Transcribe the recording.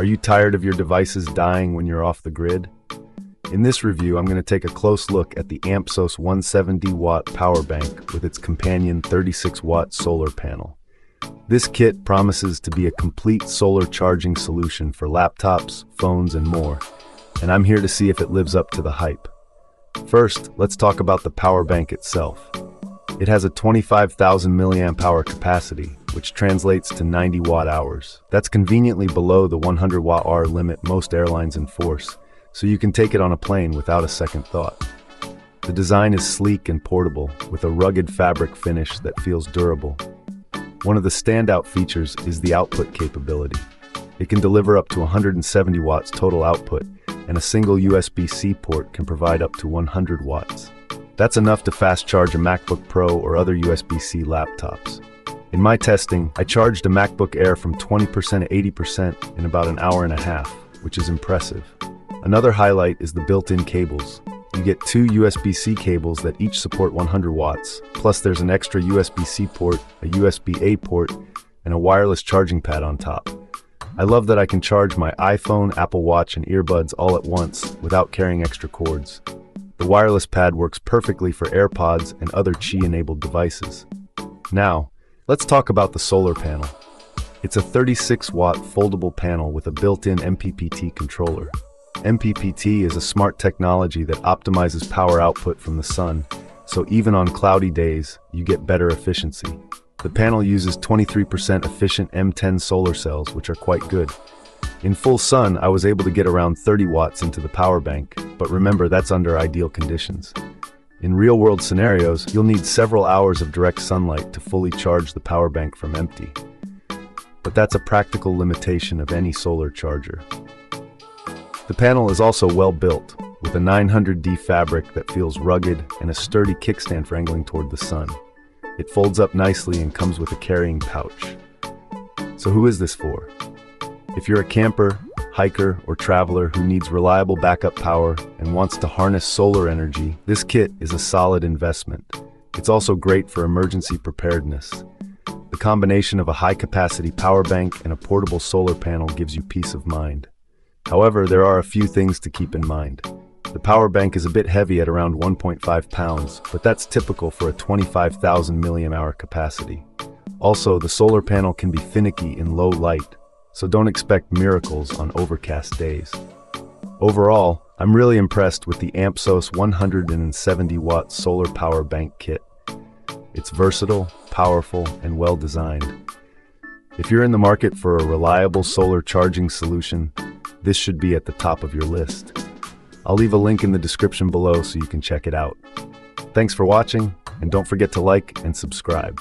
you tired of your devices dying when you're off the grid? In this review, I'm going to take a close look at the AMPSOS 170W power bank with its companion 36-watt solar panel. This kit promises to be a complete solar charging solution for laptops, phones, and more, and I'm here to see if it lives up to the hype. First, let's talk about the power bank itself. It has a 25,000 milliamp hour capacity, which translates to 90 watt-hours. That's conveniently below the 100 watt-hour limit most airlines enforce, so you can take it on a plane without a second thought. The design is sleek and portable, with a rugged fabric finish that feels durable. One of the standout features is the output capability. It can deliver up to 170 watts total output, and a single USB-C port can provide up to 100 watts. That's enough to fast charge a MacBook Pro or other USB-C laptops. In my testing, I charged a MacBook Air from 20% to 80% in about an hour and a half, which is impressive. Another highlight is the built-in cables. You get two USB-C cables that each support 100 watts, plus there's an extra USB-C port, a USB-A port, and a wireless charging pad on top. I love that I can charge my iPhone, Apple Watch, and earbuds all at once without carrying extra cords. The wireless pad works perfectly for AirPods and other Qi-enabled devices. Now, let's talk about the solar panel. It's a 36-watt foldable panel with a built-in MPPT controller. MPPT is a smart technology that optimizes power output from the sun, so even on cloudy days, you get better efficiency. The panel uses 23% efficient M10 solar cells, which are quite good. In full sun, I was able to get around 30 watts into the power bank, but remember, that's under ideal conditions. In real-world scenarios, you'll need several hours of direct sunlight to fully charge the power bank from empty. But that's a practical limitation of any solar charger. The panel is also well built, with a 900D fabric that feels rugged and a sturdy kickstand for angling toward the sun. It folds up nicely and comes with a carrying pouch. So who is this for? If you're a camper, hiker, or traveler who needs reliable backup power and wants to harness solar energy, this kit is a solid investment. It's also great for emergency preparedness. The combination of a high-capacity power bank and a portable solar panel gives you peace of mind. However, there are a few things to keep in mind. The power bank is a bit heavy at around 1.5 pounds, but that's typical for a 25,000 milliamp-hour capacity. Also, the solar panel can be finicky in low light, so don't expect miracles on overcast days. Overall, I'm really impressed with the AMPSOS 170W solar power bank kit. It's versatile, powerful, and well designed. If you're in the market for a reliable solar charging solution, this should be at the top of your list. I'll leave a link in the description below so you can check it out. Thanks for watching, and don't forget to like and subscribe.